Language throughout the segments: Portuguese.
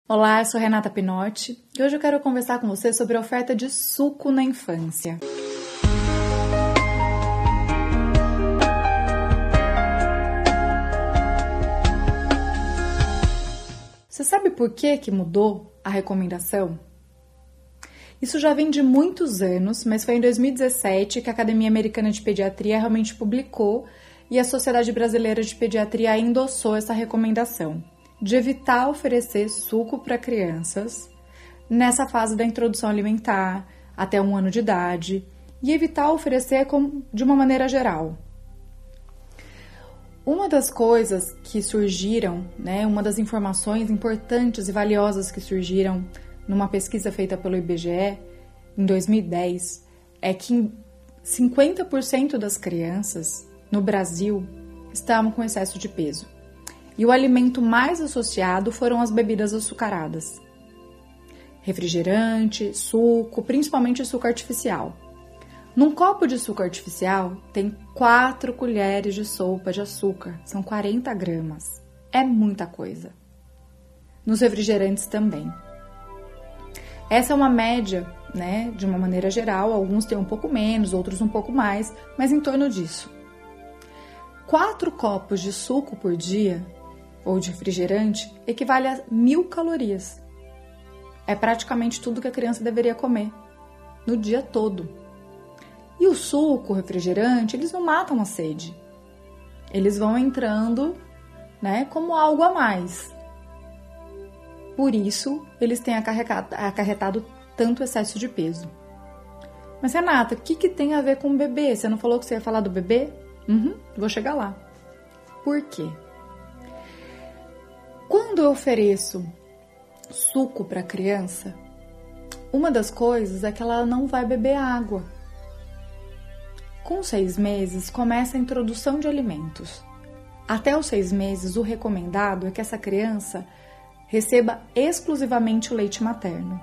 Olá, eu sou Renata Pinotti e hoje eu quero conversar com você sobre a oferta de suco na infância. Você sabe por que mudou a recomendação? Isso já vem de muitos anos, mas foi em 2017 que a Academia Americana de Pediatria realmente publicou e a Sociedade Brasileira de Pediatria endossou essa recomendação de evitar oferecer suco para crianças nessa fase da introdução alimentar, até 1 ano de idade, e evitar oferecer de uma maneira geral. Uma das coisas que surgiram, uma das informações importantes e valiosas que surgiram numa pesquisa feita pelo IBGE em 2010, é que 50% das crianças no Brasil estavam com excesso de peso. E o alimento mais associado foram as bebidas açucaradas. Refrigerante, suco, principalmente suco artificial. Num copo de suco artificial tem 4 colheres de sopa de açúcar, são 40 gramas. É muita coisa. Nos refrigerantes também. Essa é uma média, de uma maneira geral, alguns têm um pouco menos, outros um pouco mais, mas em torno disso. 4 copos de suco por dia ou de refrigerante equivale a 1.000 calorias. É praticamente tudo que a criança deveria comer no dia todo. E o suco, o refrigerante, eles não matam a sede. Eles vão entrando, como algo a mais. Por isso, eles têm acarretado tanto excesso de peso. Mas, Renata, o que tem a ver com o bebê? Você não falou que você ia falar do bebê? Vou chegar lá. Por quê? Quando eu ofereço suco para a criança, uma das coisas é que ela não vai beber água. Com 6 meses, começa a introdução de alimentos. Até os 6 meses, o recomendado é que essa criança receba exclusivamente o leite materno.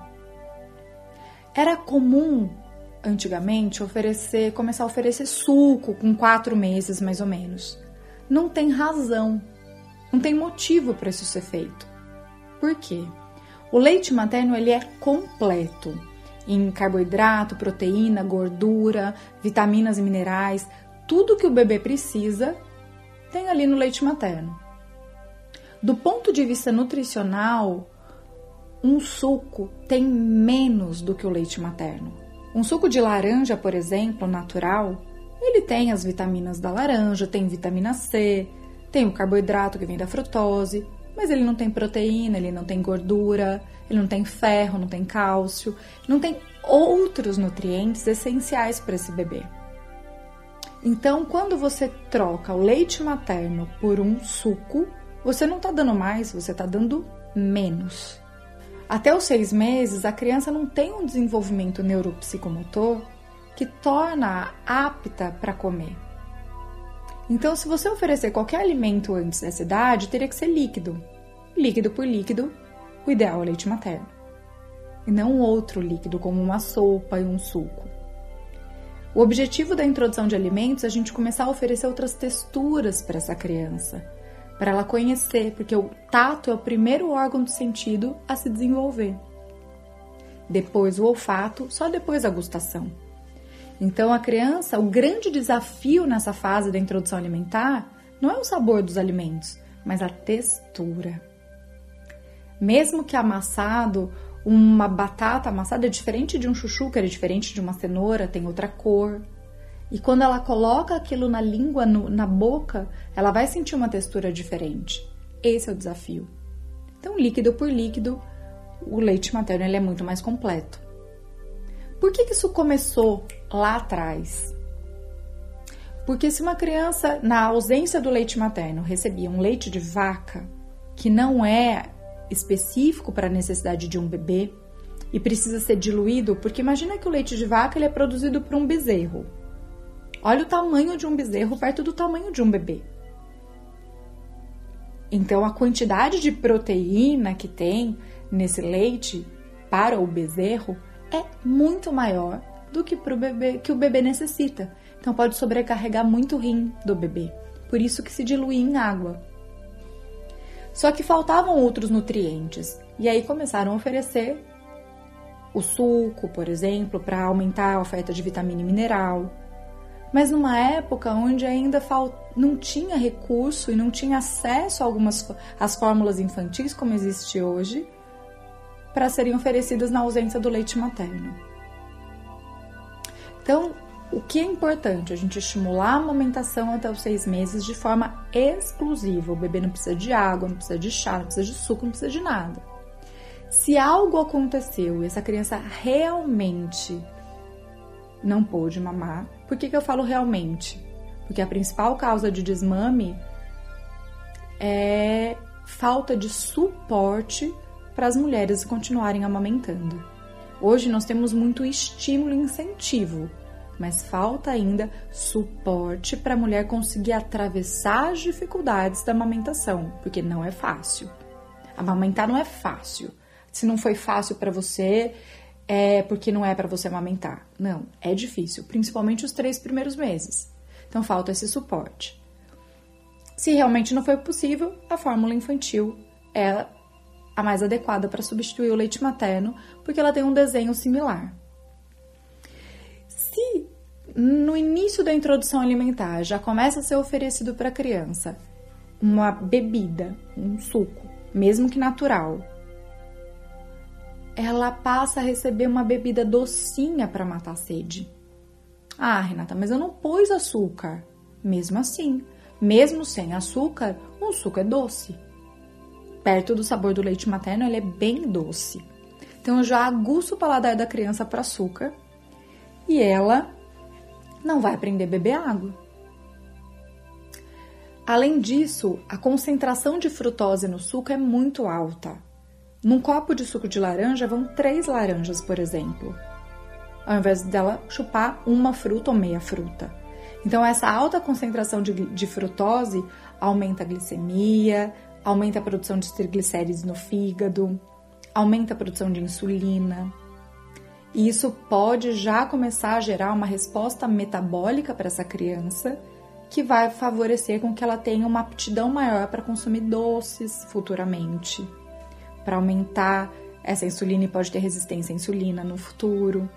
Era comum, antigamente, começar a oferecer suco com 4 meses, mais ou menos. Não tem razão. Não tem motivo para isso ser feito. Por quê? O leite materno ele é completo em carboidrato, proteína, gordura, vitaminas e minerais. Tudo que o bebê precisa tem ali no leite materno. Do ponto de vista nutricional, um suco tem menos do que o leite materno. Um suco de laranja, por exemplo, natural, ele tem as vitaminas da laranja, tem vitamina C, tem o carboidrato que vem da frutose, mas ele não tem proteína, ele não tem gordura, ele não tem ferro, não tem cálcio, não tem outros nutrientes essenciais para esse bebê. Então, quando você troca o leite materno por um suco, você não está dando mais, você está dando menos. Até os 6 meses, a criança não tem um desenvolvimento neuropsicomotor que torna-a apta para comer. Então, se você oferecer qualquer alimento antes dessa idade, teria que ser líquido. Líquido por líquido, o ideal é o leite materno. E não outro líquido, como uma sopa e um suco. O objetivo da introdução de alimentos é a gente começar a oferecer outras texturas para essa criança, para ela conhecer, porque o tato é o primeiro órgão do sentido a se desenvolver. Depois o olfato, só depois a gustação. Então, a criança, o grande desafio nessa fase da introdução alimentar não é o sabor dos alimentos, mas a textura. Mesmo que amassado, uma batata amassada é diferente de um chuchu, que é diferente de uma cenoura, tem outra cor. E quando ela coloca aquilo na língua, na boca, ela vai sentir uma textura diferente. Esse é o desafio. Então, líquido por líquido, o leite materno ele é muito mais completo. Por que isso começou lá atrás? Porque se uma criança, na ausência do leite materno, recebia um leite de vaca, que não é específico para a necessidade de um bebê, e precisa ser diluído, porque imagina que o leite de vaca ele é produzido por um bezerro. Olha o tamanho de um bezerro perto do tamanho de um bebê. Então, a quantidade de proteína que tem nesse leite para o bezerro é muito maior do que o bebê necessita. Então pode sobrecarregar muito o rim do bebê. Por isso que se dilui em água. Só que faltavam outros nutrientes. E aí começaram a oferecer o suco, por exemplo, para aumentar a oferta de vitamina e mineral. Mas numa época onde ainda não tinha recurso e não tinha acesso a as fórmulas infantis, como existe hoje, para serem oferecidas na ausência do leite materno. Então, o que é importante? A gente estimular a amamentação até os 6 meses de forma exclusiva. O bebê não precisa de água, não precisa de chá, não precisa de suco, não precisa de nada. Se algo aconteceu e essa criança realmente não pôde mamar, por que eu falo realmente? Porque a principal causa de desmame é falta de suporte para as mulheres continuarem amamentando. Hoje nós temos muito estímulo e incentivo, mas falta ainda suporte para a mulher conseguir atravessar as dificuldades da amamentação, porque não é fácil. Amamentar não é fácil. Se não foi fácil para você, é porque não é para você amamentar. Não, é difícil, principalmente os 3 primeiros meses. Então falta esse suporte. Se realmente não foi possível, a fórmula infantil é a mais adequada para substituir o leite materno, porque ela tem um desenho similar. Se no início da introdução alimentar já começa a ser oferecido para a criança uma bebida, um suco, mesmo que natural, ela passa a receber uma bebida docinha para matar a sede. Ah, Renata, mas eu não pus açúcar. Mesmo assim, mesmo sem açúcar, o suco é doce. Perto do sabor do leite materno, ele é bem doce. Então, eu já aguço o paladar da criança para açúcar e ela não vai aprender a beber água. Além disso, a concentração de frutose no suco é muito alta. Num copo de suco de laranja vão 3 laranjas, por exemplo, ao invés dela chupar uma fruta ou meia fruta. Então, essa alta concentração de frutose aumenta a glicemia, aumenta a produção de triglicérides no fígado, aumenta a produção de insulina. E isso pode já começar a gerar uma resposta metabólica para essa criança, que vai favorecer com que ela tenha uma aptidão maior para consumir doces futuramente. Para aumentar essa insulina e pode ter resistência à insulina no futuro,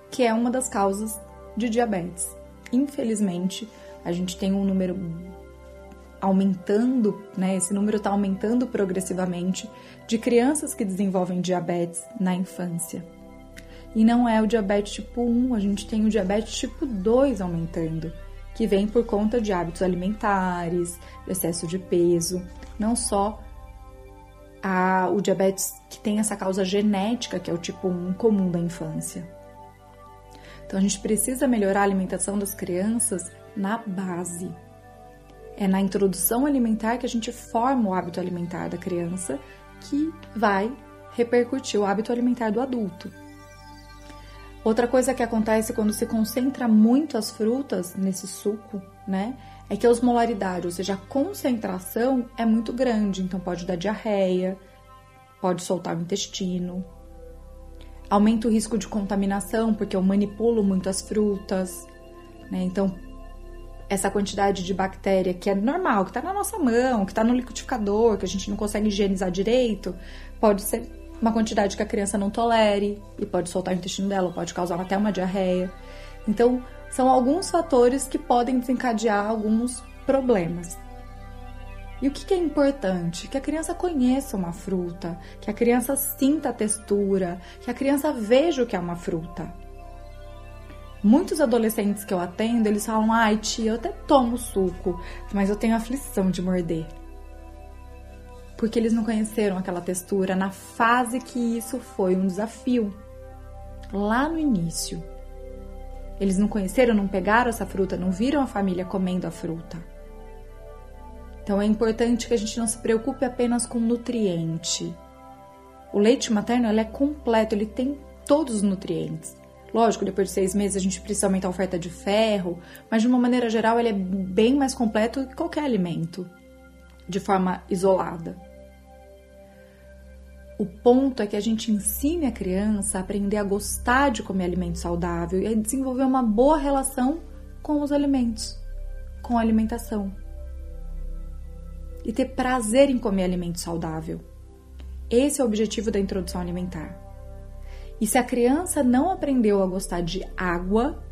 que é uma das causas de diabetes. Infelizmente, a gente tem um número aumentando, né? Esse número está aumentando progressivamente de crianças que desenvolvem diabetes na infância. E não é o diabetes tipo 1, a gente tem o diabetes tipo 2 aumentando, que vem por conta de hábitos alimentares, excesso de peso, não só o diabetes que tem essa causa genética, que é o tipo 1 comum da infância. Então, a gente precisa melhorar a alimentação das crianças na base. É na introdução alimentar que a gente forma o hábito alimentar da criança, que vai repercutir o hábito alimentar do adulto. Outra coisa que acontece quando se concentra muito as frutas nesse suco, né, é que a osmolaridade, ou seja, a concentração é muito grande, então pode dar diarreia, pode soltar o intestino, aumenta o risco de contaminação, porque eu manipulo muito as frutas, né, então essa quantidade de bactéria que é normal, que está na nossa mão, que está no liquidificador, que a gente não consegue higienizar direito, pode ser uma quantidade que a criança não tolere e pode soltar o intestino dela, pode causar até uma diarreia. Então, são alguns fatores que podem desencadear alguns problemas. E o que é importante? Que a criança conheça uma fruta, que a criança sinta a textura, que a criança veja o que é uma fruta. Muitos adolescentes que eu atendo, eles falam: ai tia, eu até tomo suco, mas eu tenho aflição de morder. Porque eles não conheceram aquela textura na fase que isso foi um desafio. Lá no início. Eles não conheceram, não pegaram essa fruta, não viram a família comendo a fruta. Então é importante que a gente não se preocupe apenas com nutriente. O leite materno, ele é completo, ele tem todos os nutrientes. Lógico, depois de 6 meses a gente precisa aumentar a oferta de ferro, mas de uma maneira geral ele é bem mais completo que qualquer alimento, de forma isolada. O ponto é que a gente ensine a criança a aprender a gostar de comer alimento saudável e a desenvolver uma boa relação com os alimentos, com a alimentação. e ter prazer em comer alimento saudável. Esse é o objetivo da introdução alimentar. E se a criança não aprendeu a gostar de água,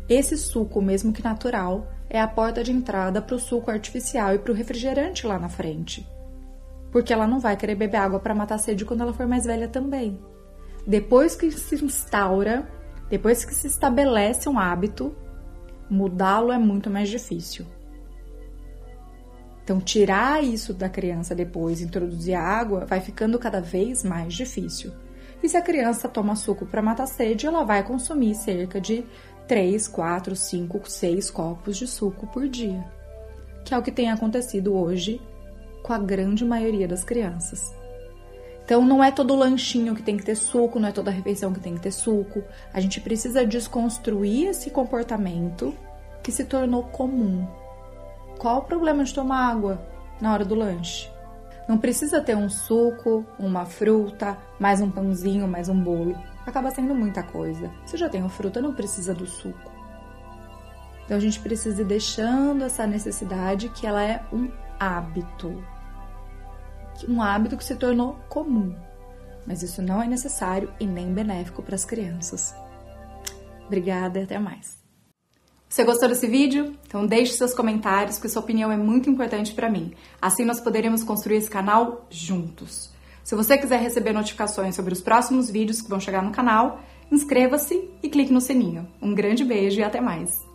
esse suco, mesmo que natural, é a porta de entrada para o suco artificial e para o refrigerante lá na frente. Porque ela não vai querer beber água para matar a sede quando ela for mais velha também. Depois que se estabelece um hábito, mudá-lo é muito mais difícil. Então, tirar isso da criança depois, introduzir a água, vai ficando cada vez mais difícil. E se a criança toma suco para matar a sede, ela vai consumir cerca de 3, 4, 5, 6 copos de suco por dia, que é o que tem acontecido hoje com a grande maioria das crianças. Então, não é todo lanchinho que tem que ter suco, não é toda refeição que tem que ter suco. A gente precisa desconstruir esse comportamento que se tornou comum. Qual o problema de tomar água na hora do lanche? Não precisa ter um suco, uma fruta, mais um pãozinho, mais um bolo. Acaba sendo muita coisa. Se já tem a fruta, não precisa do suco. Então, a gente precisa ir deixando essa necessidade que ela é um hábito. Um hábito que se tornou comum. Mas isso não é necessário e nem benéfico para as crianças. Obrigada e até mais. Você gostou desse vídeo? Então deixe seus comentários, porque sua opinião é muito importante para mim. Assim nós poderemos construir esse canal juntos. Se você quiser receber notificações sobre os próximos vídeos que vão chegar no canal, inscreva-se e clique no sininho. Um grande beijo e até mais!